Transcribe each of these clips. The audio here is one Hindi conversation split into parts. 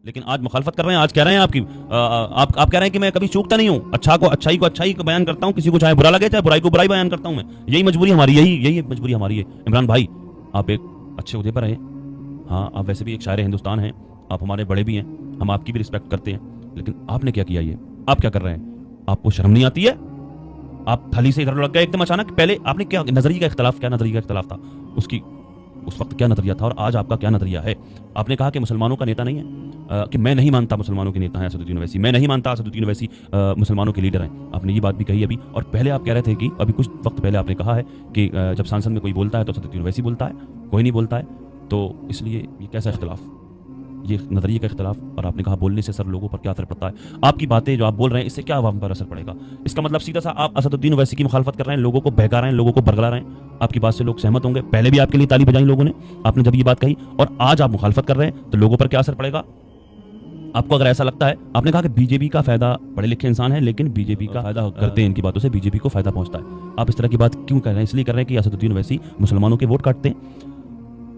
लेकिन आज मुखालफत कर रहे हैं, आज कह रहे हैं आपकी आप कह रहे हैं कि मैं कभी चूकता नहीं हूँ, अच्छाई को अच्छाई को बयान करता हूँ, किसी को चाहे बुरा लगे चाहे बुराई को बुराई बयान करता हूँ मैं। यही मजबूरी हमारी, यही मजबूरी हमारी है। इमरान भाई, आप एक अच्छे उहदे पर हैं, हाँ आप वैसे भी एक शायर हिंदुस्तान हैं, आप हमारे बड़े भी हैं, हम आपकी भी रिस्पेक्ट करते हैं, लेकिन आपने क्या किया? ये आप क्या कर रहे हैं? आपको शर्म नहीं आती है? आप थली से इधर लग गए एकदम अचानक। पहले आपने क्या नजरिए का इख्तलाफ, क्या नजरिए का इख्तलाफ था उसकी, उस वक्त क्या नजरिया था और आज आपका क्या नजरिया है? आपने कहा कि मुसलमानों का नेता नहीं है, कि मैं नहीं मानता मुसलमानों के नेता हैं असदुद्दीन ओवैसी, मैं नहीं मानता असदुद्दीन ओवैसी मुसलमानों के लीडर हैं। आपने ये बात भी कही अभी, और पहले आप कह रहे थे कि अभी कुछ वक्त पहले आपने कहा है कि जब सांसद में कोई बोलता है तो असदुद्दीन ओवैसी बोलता है, कोई नहीं बोलता है, तो इसलिए ये कैसा इख्तलाफ, ये नजरिए का इख्तलाफ। और आपने कहा बोलने से सर लोगों पर क्या असर पड़ता है, आपकी बातें जो आप बोल रहे हैं इससे क्या आवाम पर असर पड़ेगा? इसका मतलब सीधा सा आप असदुद्दीन ओवैसी की मुखालफत कर रहे हैं, लोगों को बहका रहे हैं, लोगों को बरगला रहे हैं। आपकी बात से लोग सहमत होंगे, पहले भी आपके लिए ताली बजाई लोगों ने, आपने जब ये बात कही, और आज आप मुखालफत कर रहे हैं तो लोगों पर क्या असर पड़ेगा? आपको अगर ऐसा लगता है, आपने कहा कि बीजेपी का फायदा, पढ़े लिखे इंसान है लेकिन बीजेपी का फायदा करते हैं, इनकी बातों से बीजेपी को फायदा पहुंचता है, आप इस तरह की बात क्यों कर रहे हैं? इसलिए कर रहे हैं कि असदुद्दीन ओवैसी मुसलमानों के वोट काटते हैं।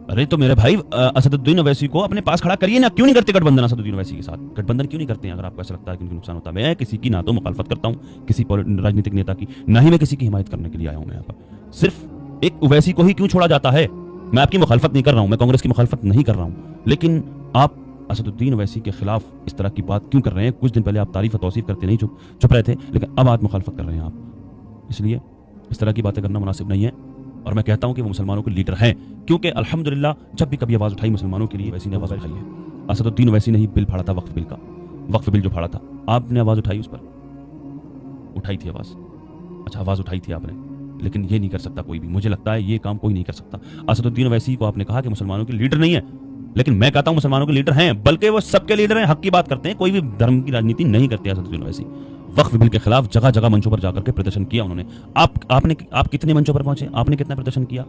अरे तो मेरे भाई, असदुद्दीन ओवैसी को अपने पास खड़ा करिए ना, क्यों नहीं करते गठबंधन असदुद्दीन ओवैसी के साथ? गठबंधन क्यों नहीं करते हैं अगर आपको ऐसा लगता है कि उनको नुकसान होता है? मैं किसी की ना तो मुखालफत करता हूँ किसी राजनीतिक नेता की, ना ही मैं किसी की हिमायत करने के लिए आया हूँ मैं यहाँ पर। सिर्फ एक ओवैसी को ही क्यों छोड़ा जाता है? मैं आपकी मुखालफत नहीं कर रहा हूँ, मैं कांग्रेस की मुखालफत नहीं कर रहा हूँ, लेकिन आप असदुद्दीन ओवैसी के खिलाफ इस तरह की बात क्यों कर रहे हैं? कुछ दिन पहले आप तारीफ और तौसीफ करते नहीं चुप रहे थे, लेकिन अब आज मुखालफत कर रहे हैं आप। इसलिए इस तरह की बातें करना मुनासिब नहीं है, और मैं कहता हूं कि वो मुसलमानों के लीडर हैं, क्योंकि अल्हम्दुलिल्लाह जब भी कभी आवाज़ उठाई मुसलमानों के लिए, वैसी ने आवाज़ उठाई है। असदुद्दीन ओवैसी ने ही बिल फाड़ा था, वक्फ बिल का, वक्फ बिल जो फाड़ा था, आपने आवाज़ उठाई, उस पर उठाई थी आवाज़, अच्छा आवाज़ उठाई थी आपने, लेकिन ये नहीं कर सकता कोई भी, मुझे लगता है ये काम कोई नहीं कर सकता। असदुद्दीन ओवैसी को आपने कहा कि मुसलमानों के लीडर नहीं है, लेकिन मैं कहता हूं मुसलमानों के लीडर हैं, बल्कि वो सबके लीडर हैं, हक की बात करते हैं, कोई भी धर्म की राजनीति नहीं करते असदुद्दीन ओवैसी। वक्फ बिल के खिलाफ जगह जगह मंचों पर जाकर के प्रदर्शन किया उन्होंने। आप कितने मंचों पर पहुंचे? आपने कितना प्रदर्शन किया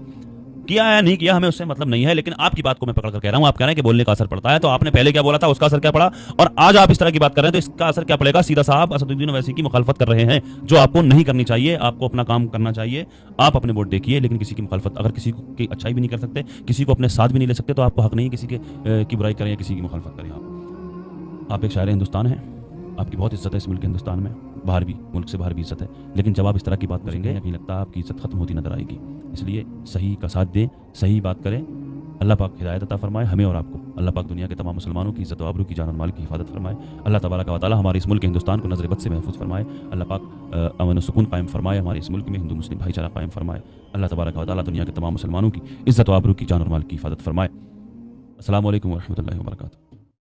या नहीं किया, हमें उससे मतलब नहीं है, लेकिन आपकी बात को मैं पकड़ कर कह रहा हूं। आप कह रहे हैं कि बोलने का असर पड़ता है, तो आपने पहले क्या बोला था, उसका असर क्या पड़ा, और आज आप इस तरह की बात कर रहे हैं तो इसका असर क्या पड़ेगा? सीधा साहब असदुद्दीन ओवैसी की मुखालफत कर रहे हैं, जो आपको नहीं करनी चाहिए। आपको अपना काम करना चाहिए, आप अपने वोट देखिए, लेकिन किसी की मुखालफत, अगर किसी की अच्छाई भी नहीं कर सकते, किसी को अपने साथ भी नहीं ले सकते, तो आपको हक नहीं है किसी की बुराई करें या किसी की मुखालफत करें। आप एक शायर हिंदुस्तान हैं, आपकी बहुत इज्जत है इस मुल्क हिंदुस्तान में, बाहर भी, मुल्क से बाहर भी इज्जत है, लेकिन जब आप इस तरह की बात करेंगे नहीं लगता आपकी इज्जत खत्म होती नजर आएगी। इसलिए सही का साथ दें, सही बात करें। अल्लाह पाक हिदायत अता फरमाए हमें और आपको। अल्लाह पाक दुनिया के तमाम मुसलमानों की इज्जत व आबरू की, जान और माल की हिफाजत फरमाए। अल्लाह तबारक व तआला हमारे इस मुल्क हिंदुस्तान को नजर बद से महफूज फरमाए। अल्लाह पाक अमन व सुकून कायम फरमाए हमारे इस मुल्क में, हिंदू मुस्लिम भाईचारा कायम फरमाए। अल्लाह तबारक व तआला दुनिया के तमाम मुसलमानों की इज्जत व आबरू की, जान और माल की हिफाजत फरमाए। अस्सलामु अलैकुम व रहमतुल्लाहि व बरकातुहू।